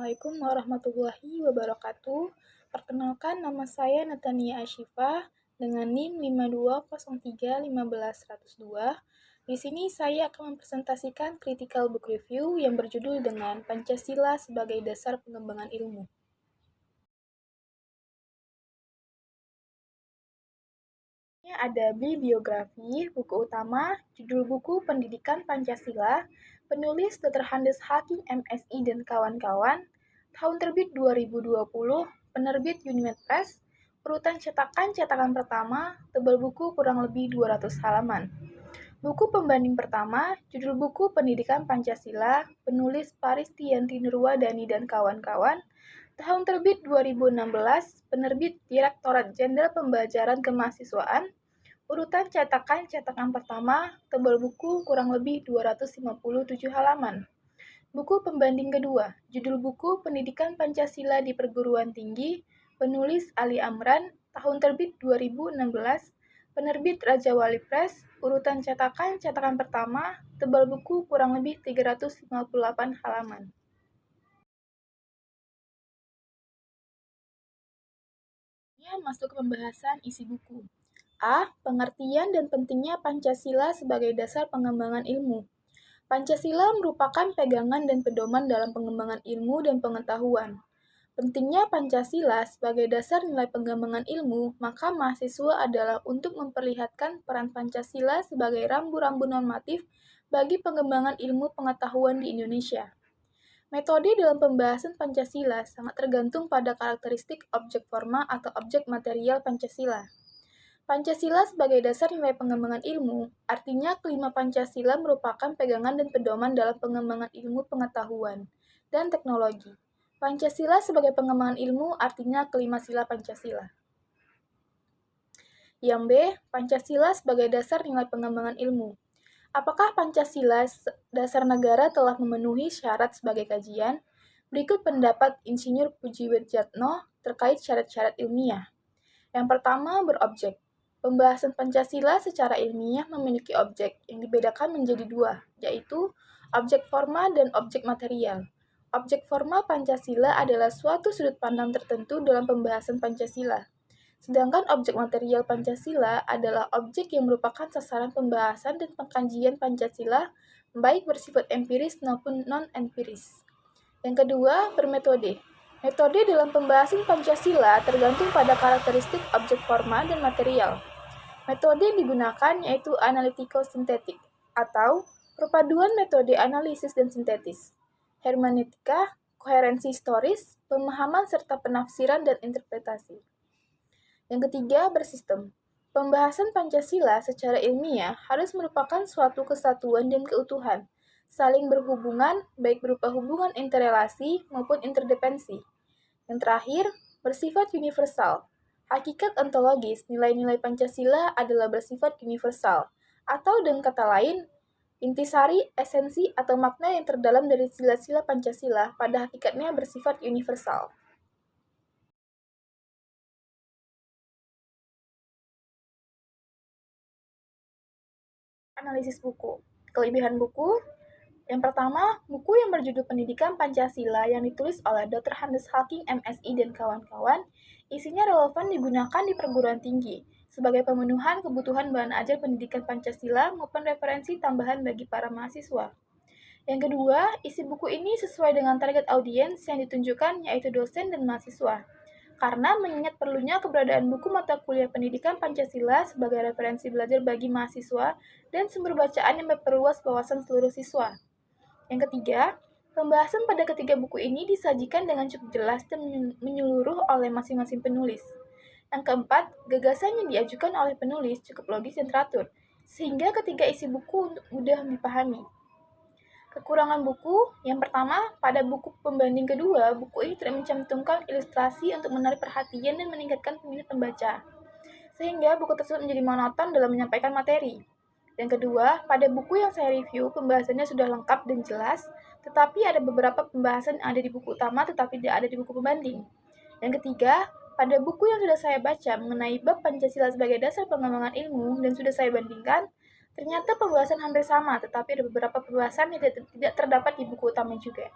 Assalamualaikum warahmatullahi wabarakatuh. Perkenalkan, nama saya Natania Asyifah dengan NIM 52031502. Di sini saya akan mempresentasikan critical book review yang berjudul dengan Pancasila sebagai Dasar Pengembangan Ilmu. Ada bibliografi, buku utama, judul buku Pendidikan Pancasila, penulis Dr. Handes Hakim MSI dan kawan-kawan, tahun terbit 2020, penerbit Unimed Press, urutan cetakan pertama, tebal buku kurang lebih 200 halaman. Buku pembanding pertama, judul buku Pendidikan Pancasila, penulis Paristianti Nurwadani dan kawan-kawan, tahun terbit 2016, penerbit Direktorat Jenderal Pembelajaran Kemahasiswaan, urutan cetakan pertama, tebal buku kurang lebih 257 halaman. Buku pembanding kedua, judul buku Pendidikan Pancasila di Perguruan Tinggi, penulis Ali Amran, tahun terbit 2016, penerbit Raja Wali Press, urutan cetakan pertama, tebal buku kurang lebih 358 halaman. Masuk ke pembahasan isi buku. A. Pengertian dan pentingnya Pancasila sebagai dasar pengembangan ilmu. Pancasila merupakan pegangan dan pedoman dalam pengembangan ilmu dan pengetahuan. Pentingnya Pancasila sebagai dasar nilai pengembangan ilmu, maka mahasiswa adalah untuk memperlihatkan peran Pancasila sebagai rambu-rambu normatif bagi pengembangan ilmu pengetahuan di Indonesia. Metode dalam pembahasan Pancasila sangat tergantung pada karakteristik objek forma atau objek material Pancasila. Pancasila sebagai dasar nilai pengembangan ilmu, artinya kelima Pancasila merupakan pegangan dan pedoman dalam pengembangan ilmu pengetahuan dan teknologi. Pancasila sebagai pengembangan ilmu artinya kelima sila Pancasila. Yang B. Pancasila sebagai dasar nilai pengembangan ilmu. Apakah Pancasila dasar negara telah memenuhi syarat sebagai kajian? Berikut pendapat Insinyur Pujiwedjatno terkait syarat-syarat ilmiah. Yang pertama, berobjek. Pembahasan Pancasila secara ilmiah memiliki objek yang dibedakan menjadi dua, yaitu objek forma dan objek material. Objek forma Pancasila adalah suatu sudut pandang tertentu dalam pembahasan Pancasila. Sedangkan objek material Pancasila adalah objek yang merupakan sasaran pembahasan dan pengkajian Pancasila, baik bersifat empiris maupun non-empiris. Yang kedua, bermetode. Metode dalam pembahasan Pancasila tergantung pada karakteristik objek forma dan material. Metode yang digunakan yaitu analytico-sintetik atau perpaduan metode analisis dan sintetis, hermeneutika, koherensi historis, pemahaman serta penafsiran dan interpretasi. Yang ketiga, bersistem. Pembahasan Pancasila secara ilmiah harus merupakan suatu kesatuan dan keutuhan, saling berhubungan, baik berupa hubungan interrelasi maupun interdependensi. Yang terakhir, bersifat universal. Hakikat ontologis nilai-nilai Pancasila adalah bersifat universal, atau dengan kata lain, intisari, esensi, atau makna yang terdalam dari sila-sila Pancasila pada hakikatnya bersifat universal. Analisis buku. Kelebihan buku. Yang pertama, buku yang berjudul Pendidikan Pancasila yang ditulis oleh Dr. Handes Hakim MSI dan kawan-kawan, isinya relevan digunakan di perguruan tinggi sebagai pemenuhan kebutuhan bahan ajar pendidikan Pancasila maupun referensi tambahan bagi para mahasiswa. Yang kedua, isi buku ini sesuai dengan target audiens yang ditunjukkan yaitu dosen dan mahasiswa. Karena mengingat perlunya keberadaan buku mata kuliah pendidikan Pancasila sebagai referensi belajar bagi mahasiswa dan sumber bacaan yang memperluas wawasan seluruh siswa. Yang ketiga, pembahasan pada ketiga buku ini disajikan dengan cukup jelas dan menyeluruh oleh masing-masing penulis. Yang keempat, gagasan yang diajukan oleh penulis cukup logis dan teratur, sehingga ketiga isi buku mudah dipahami. Kekurangan buku, yang pertama, pada buku pembanding kedua, buku ini tidak mencantumkan ilustrasi untuk menarik perhatian dan meningkatkan minat pembaca, sehingga buku tersebut menjadi monoton dalam menyampaikan materi. Yang kedua, pada buku yang saya review, pembahasannya sudah lengkap dan jelas, tetapi ada beberapa pembahasan yang ada di buku utama tetapi tidak ada di buku pembanding. Yang ketiga, pada buku yang sudah saya baca mengenai bab Pancasila sebagai dasar pengembangan ilmu dan sudah saya bandingkan, ternyata pembahasan hampir sama, tetapi ada beberapa pembahasan yang tidak terdapat di buku utama juga.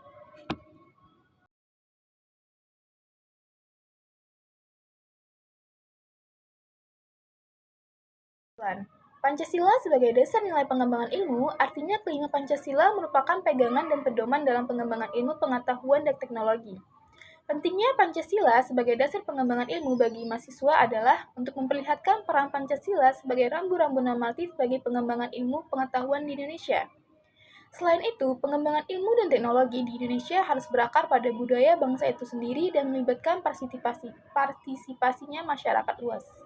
Pancasila sebagai dasar nilai pengembangan ilmu, artinya kelima Pancasila merupakan pegangan dan pedoman dalam pengembangan ilmu pengetahuan dan teknologi. Pentingnya Pancasila sebagai dasar pengembangan ilmu bagi mahasiswa adalah untuk memperlihatkan peran Pancasila sebagai rambu-rambu normatif bagi pengembangan ilmu pengetahuan di Indonesia. Selain itu, pengembangan ilmu dan teknologi di Indonesia harus berakar pada budaya bangsa itu sendiri dan melibatkan partisipasinya masyarakat luas.